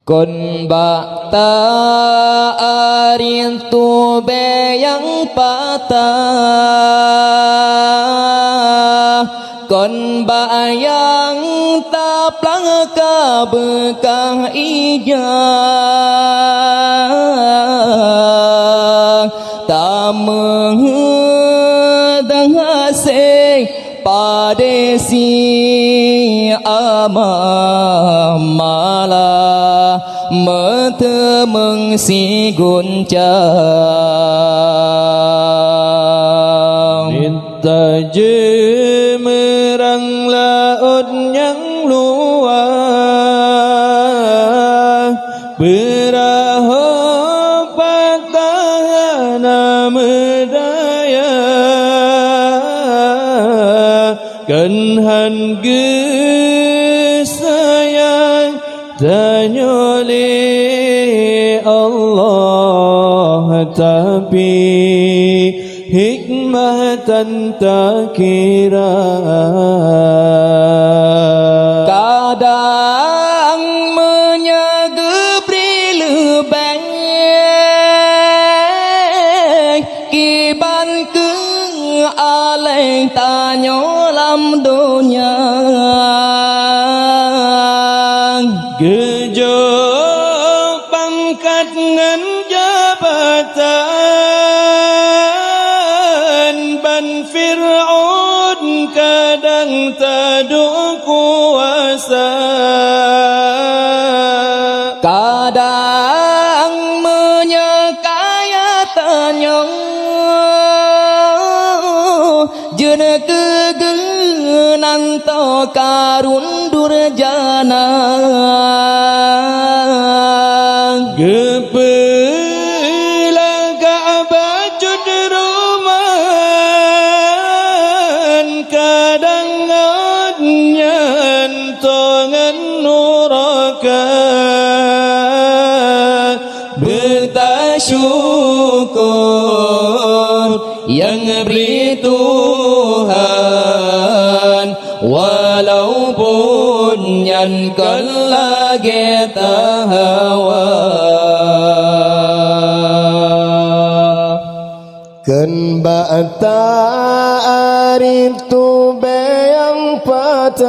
Kon bakta arintu beyang patah, kon bayang taplang ka bekah ijang, tameng hasih padesi amamala metemeng si guncang minta jemerang laut yang luas beraho patahana medaya kenhan gesayang tanyoli Allah tapi hikmah tan tak kira kadang menyagebri lebang kiban ke alai tanyo lam dunia gejo pangkat ngan jabatan ban Fir'aun kadang taduk kuasa kadang menyekaya tanyong jene kegenan to karun durjana gepelang Ka'bah cudruman kadang ngan tongan nuraka bertasyukur yang beri Tuhan walaupun yang kelage tahawa ken ba'ta aritu beyang patah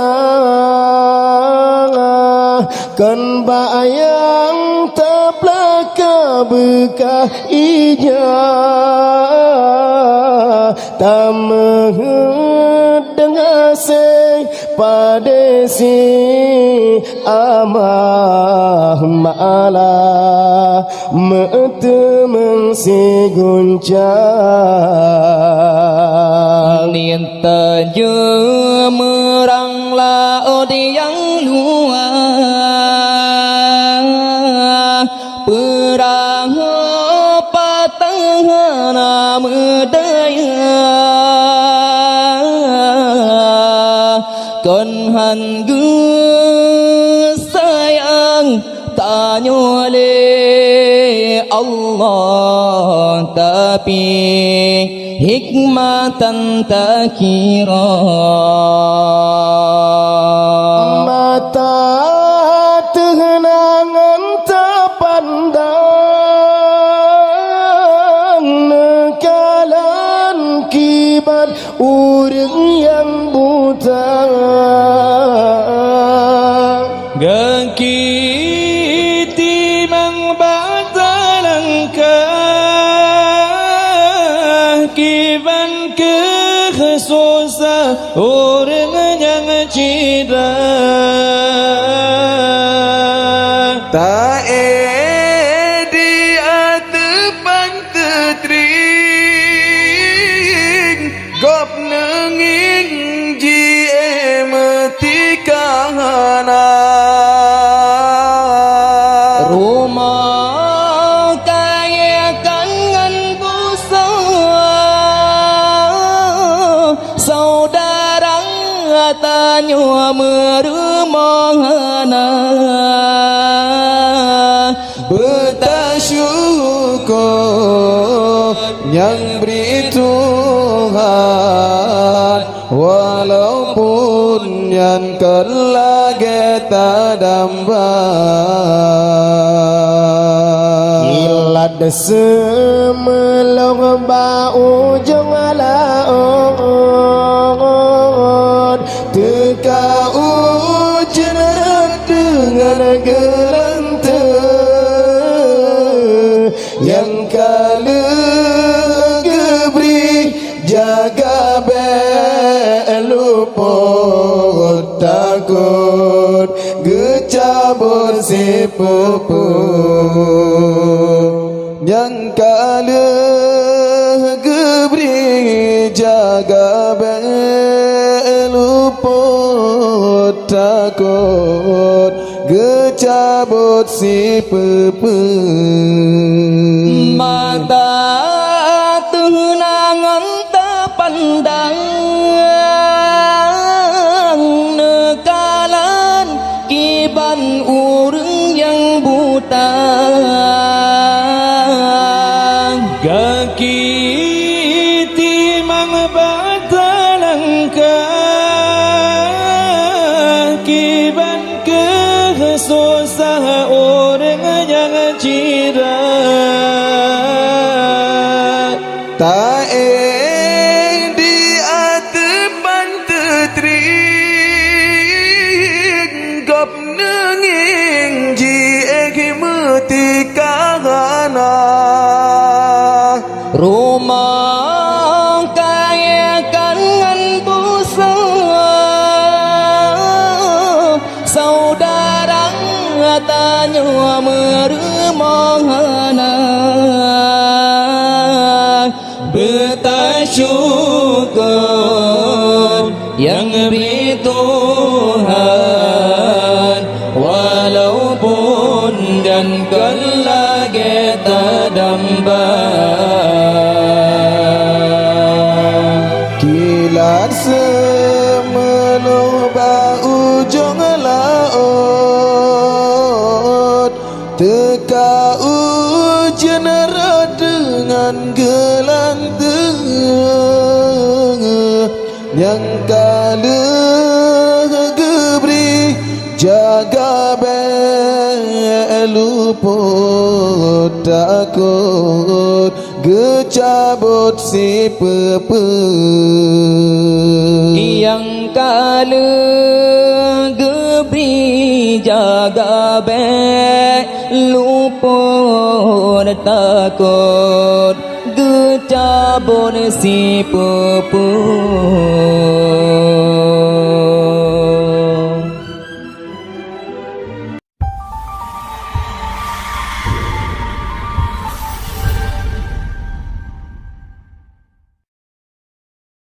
ken bayang taplaka bekah ija tameh dengasih padesi amah ma'ala metemeng si guncang ninta jemerang laut yang luas perahu patahana medaya konhan sayang tanyole Allah tapi hikmatan tak kira mata tehenangan tak pandang nekalan kibat urang yang buta gaki timang batalangkah kiban kesusah orang yang cida tak di atepan tetring gop nenging jie metikahana rumah kaya kangen busa saudara tanya merumahana bertasyukur yang beri Tuhan walaupun yang kelage tak damba Semelang bau jengalaon Teka ujian dengan gerante Yang kala gebri jaga belupot takut gecabut si puput yang kala gebri jaga beluput takut gecabut si puput mata tenangan terpandang nekalan kiban urang yang buta kaki timang batalangkah kiban kesusah orang yang cirat tak di atepan tetrik gop nenging jiek metikana rumah kaya kangen busa saudara tanya meremahana bertasyukur yang beri Tuhan walaupun dan kelage tadamba kilat semenuh bau ujung laut teka ujian dengan gelanteng yang kala gebri jaga beluput takut gecabut si pepet yang kala gebri jaga beluput takut gecabut si pepet